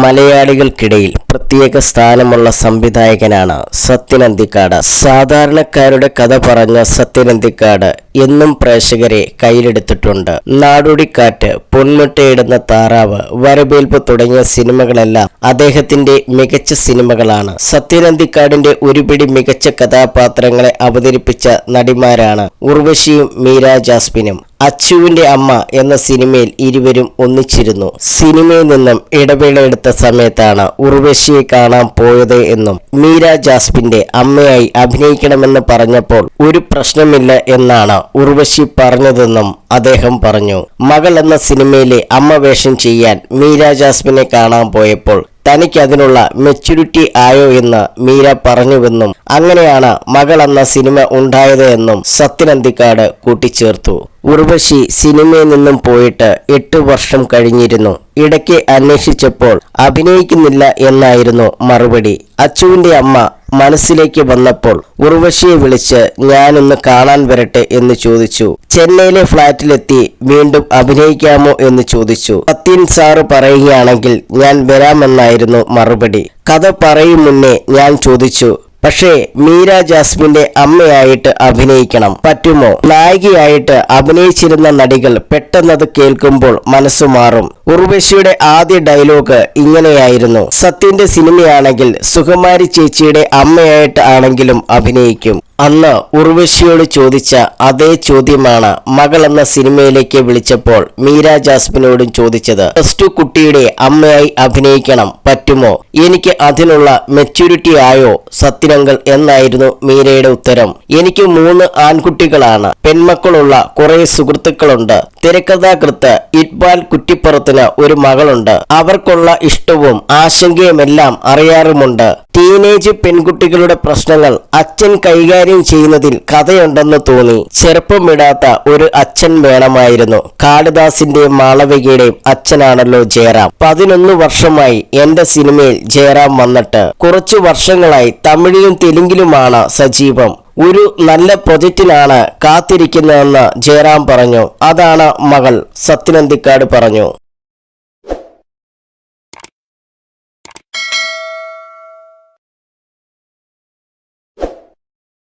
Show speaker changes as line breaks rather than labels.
മലയാളികൾക്കിടയിൽ പ്രത്യേക സ്ഥാനമുള്ള സംവിധായകനാണ് സത്യൻ അന്തിക്കാട്. സാധാരണക്കാരുടെ കഥ പറഞ്ഞ സത്യൻ അന്തിക്കാട് എന്നും പ്രേക്ഷകരെ കയ്യിലെടുത്തിട്ടുണ്ട്. നാടോടിക്കാറ്റ്, പൊന്മുട്ടയിടുന്ന താറാവ്, വരവേൽപ്പ് തുടങ്ങിയ സിനിമകളെല്ലാം അദ്ദേഹത്തിന്റെ മികച്ച സിനിമകളാണ്. സത്യൻ അന്തിക്കാടിന്റെ ഒരുപിടി മികച്ച കഥാപാത്രങ്ങളെ അവതരിപ്പിച്ച നടിമാരാണ് ഉർവശിയും മീര ജാസ്മിനും. അച്ചുവിന്റെ അമ്മ എന്ന സിനിമയിൽ ഇരുവരും ഒന്നിച്ചിരുന്നു. സിനിമയിൽ നിന്നും ഇടവേള എടുത്ത സമയത്താണ് ഉർവശിയെ കാണാൻ പോയത് എന്നും മീര ജാസ്മിന്റെ അമ്മയായി അഭിനയിക്കണമെന്ന് പറഞ്ഞപ്പോൾ ഒരു പ്രശ്നമില്ല എന്നാണ് ഉർവശി പറഞ്ഞതെന്നും അദ്ദേഹം പറഞ്ഞു. മകൾ എന്ന സിനിമയിലെ അമ്മ വേഷം ചെയ്യാൻ മീര ജാസ്മിനെ കാണാൻ പോയപ്പോൾ തനിക്ക് അതിനുള്ള മെച്യൂരിറ്റി ആയോ എന്ന് മീര പറഞ്ഞുവെന്നും അങ്ങനെയാണ് മകൾ എന്ന സിനിമ ഉണ്ടായത് എന്നും സത്യൻ അന്തിക്കാട് കൂട്ടിച്ചേർത്തു. ഉർവശി സിനിമയിൽ നിന്നും പോയിട്ട് 8 വർഷം കഴിഞ്ഞിരുന്നു. ഇടയ്ക്ക് അന്വേഷിച്ചപ്പോൾ അഭിനയിക്കുന്നില്ല എന്നായിരുന്നു മറുപടി. അച്ചുവിന്റെ അമ്മ മനസ്സിലേക്ക് വന്നപ്പോൾ ഉർവശിയെ വിളിച്ച് ഞാനൊന്ന് കാണാൻ വരട്ടെ എന്ന് ചോദിച്ചു. ചെന്നൈയിലെ ഫ്ളാറ്റിലെത്തി വീണ്ടും അഭിനയിക്കാമോ എന്ന് ചോദിച്ചു. സത്യൻ സാറ് പറയുകയാണെങ്കിൽ ഞാൻ വരാമെന്നായിരുന്നു മറുപടി. കഥ പറയും മുന്നേ ഞാൻ ചോദിച്ചു, പക്ഷേ മീര ജാസ്മിന്റെ അമ്മയായിട്ട് അഭിനയിക്കണം, പറ്റുമോ? നായികയായിട്ട് അഭിനയിച്ചിരുന്ന നടികൾ പെട്ടെന്നത് കേൾക്കുമ്പോൾ മനസ്സു മാറും. ഉർവശിയുടെ ആദ്യ ഡയലോഗ് ഇങ്ങനെയായിരുന്നു, സത്യന്റെ സിനിമയാണെങ്കിൽ സുകുമാരി ചേച്ചിയുടെ അമ്മയായിട്ട് ആണെങ്കിലും അഭിനയിക്കും. അന്ന് ഉർവശിയോട് ചോദിച്ച അതേ ചോദ്യമാണ് മകൾ എന്ന സിനിമയിലേക്ക് വിളിച്ചപ്പോൾ മീര ജാസ്മിനോടും ചോദിച്ചത്. +2 കുട്ടിയുടെ അമ്മയായി അഭിനയിക്കണം, പറ്റുമോ? എനിക്ക് അതിനുള്ള മെച്യൂരിറ്റി ആയോ സത്യനങ്ങൾ എന്നായിരുന്നു മീരയുടെ ഉത്തരം. എനിക്ക് 3 ആൺകുട്ടികളാണ്, പെൺമക്കളുള്ള കുറെ സുഹൃത്തുക്കളുണ്ട്. തിരക്കഥാകൃത്ത് ഇക്ബാൽ കുറ്റിപ്പുറത്തിന് ഒരു മകളുണ്ട്. അവർക്കുള്ള ഇഷ്ടവും ആശങ്കയുമെല്ലാം അറിയാറുമുണ്ട്. ടീനേജ് പെൺകുട്ടികളുടെ പ്രശ്നങ്ങൾ അച്ഛൻ കൈകാര്യം ചെയ്യുന്നതിൽ കഥയുണ്ടെന്ന് തോന്നി. ചെറുപ്പം വിടാത്ത ഒരു അച്ഛൻ വേണമായിരുന്നു. കാളിദാസിന്റെയും മാളവികയുടെയും അച്ഛനാണല്ലോ ജയറാം. 11 വർഷമായി എന്റെ സിനിമയിൽ ജയറാം വന്നിട്ട്. കുറച്ചു വർഷങ്ങളായി തമിഴിലും തെലുങ്കിലുമാണ് സജീവം. ഒരു നല്ല പ്രൊജക്റ്റിനാണ് കാത്തിരിക്കുന്നതെന്ന് ജയറാം പറഞ്ഞു. അതാണ് മകൾ, സത്യൻ അന്തിക്കാട് പറഞ്ഞു.